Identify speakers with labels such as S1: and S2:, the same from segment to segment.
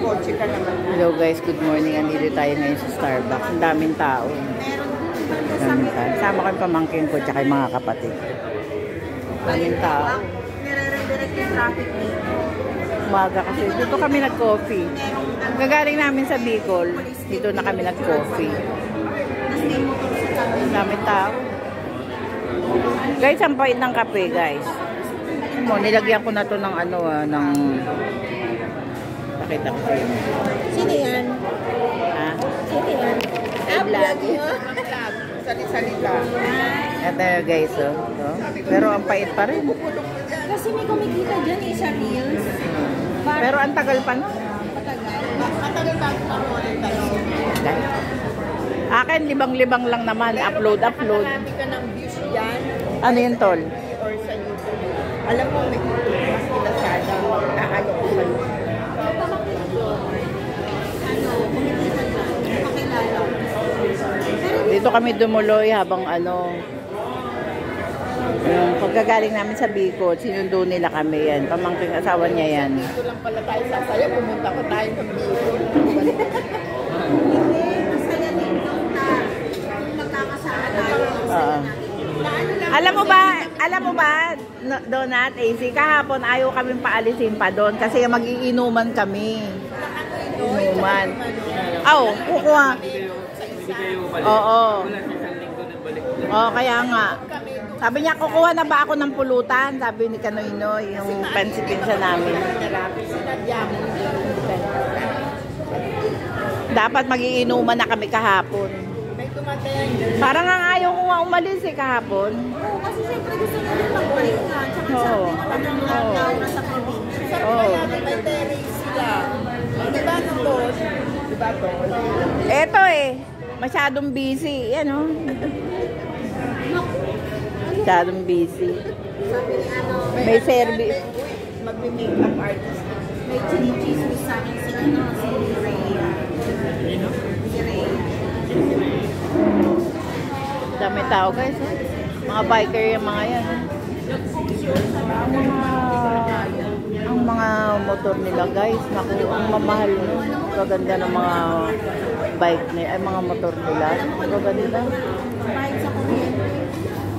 S1: kotse ka naman.
S2: Hello guys, good morning. Andito tayo ngayon sa Starbucks. Ang daming tao. Daming tao. Sama ko yung pamangkin ko tsaka yung mga kapatid. Daming tao.
S1: Nire-redirect yung traffic dito.
S2: Umaga kasi. Dito kami nag-coffee. Gagaling namin sa Bicol. Dito na kami nag-coffee. Daming tao. Guys, ang pait ng kape guys. Nilagyan ko na to ng ano ng pakita ko sa'yo.
S1: Sino yan?
S2: Ha?
S1: Sino yan?
S2: Vlog.
S1: Salita.
S2: Ito guys, oh. So, pero ang pait pa rin.
S1: Kasi may kumikita dyan, isa reels.
S2: Pero ang tagal pa no?
S1: Matagal. Matagal pa ako mamonetize.
S2: Akin, libang-libang lang naman. Upload.
S1: Marami ka ng views dyan.
S2: Ano yun, tol?
S1: Or sa YouTube. Alam mo, may mas kinasada. Naano ko sa'yo. Kumikita dyan. Pakilala.
S2: Dito kami dumuloy habang ano. Yung pagkagaling namin sa Bicol, sinundo nila kami yan. Pamangking asawa niya yan.
S1: Dito lang pala tayo sasaya. Pumunta ko tayo sa Bicol.
S2: Alam mo ba, Donat, AC, kahapon ayaw kami paalisin pa doon kasi magiinuman kami. Inuman. Kukuha. Oo. Oo, kaya nga. Sabi niya, kukuha na ba ako ng pulutan? Sabi ni Kanoynoy, yung pinsa namin. Dapat magiinuman na kami kahapon. Parang ang ayaw ko nga umalis kahapon.
S1: Oo, kasi siyempre gusto nila mag-break nga. Tsaka sabi naman ng lockdown na sa probinsya. Sabi namin may terrace sila. Diba ito? Diba ito?
S2: Eto masyadong busy. Yan o. Masyadong busy.
S1: Sabi ni ano,
S2: may service.
S1: Magme-makeup artist. May chinichismis sa akin si ano, si Rhea. Si Rhea.
S2: Dami tao guys. Mga biker yung mga yan. Ang mga motor nila guys. Naku, ang mamahal. Kaganda ng mga bike nila. Ay, mga motor nila. Kaganda.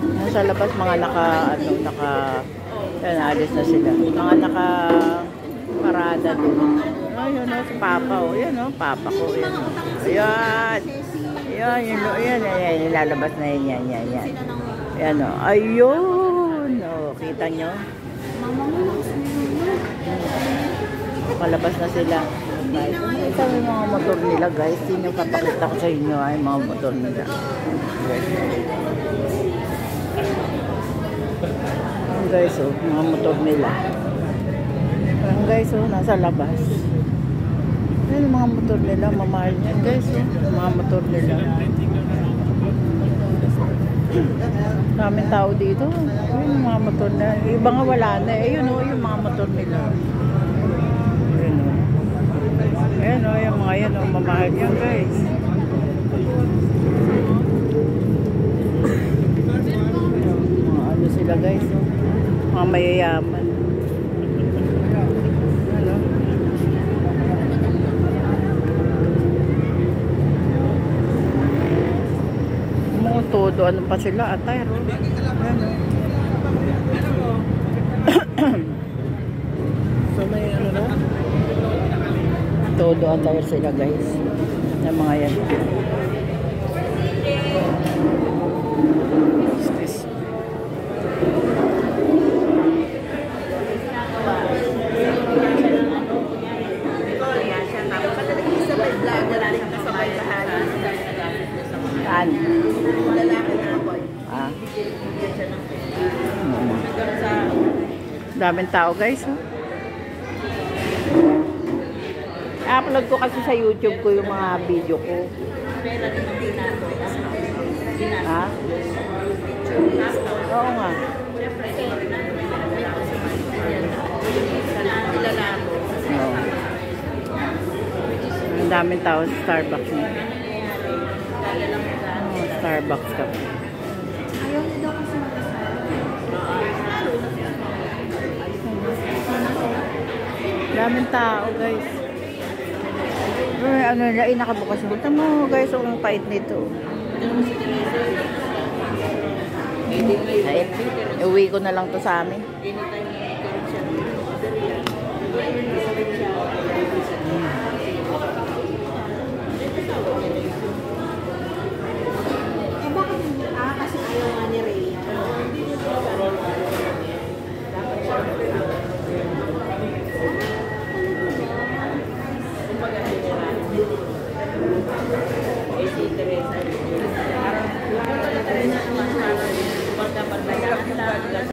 S2: Nasa labas mga yan, alis na sila. Mga parada doon. Ayun si Papa. Yan Papa ko. Ayan. Yan, lalabas na yan. Yan ayun. Kita nyo? Palabas na sila. Ito yung mga motor nila guys. Hindi nyo papakita ko sa inyo ay mga motor nila. Guys, mga motor nila. Guys, nasa labas. Yan yung mga motor nila, mamahal yan guys. Mga motor nila. Daming tao dito. Yan yung mga motor nila. Iba nga wala na. Ayun yung mga motor nila. Ayan yung mga yan. Mamahal yan guys. Mga ano sila guys. Mga mayayaman. Todo ano pa sila attire.
S1: So may ano na?
S2: Todo attire sila guys. Yung mga yan. Daming tao guys. I-upload ko kasi sa YouTube ko yung mga video ko. Ha? Oo nga. Ang daming tao sa Starbucks niya. Starbucks ka.
S1: Ayaw niyo daw kasi
S2: Daming tao, guys. Ano nila, nakabukas mo. Ito mo guys, ang pait nito. Ay, uwi ko na lang to sa amin.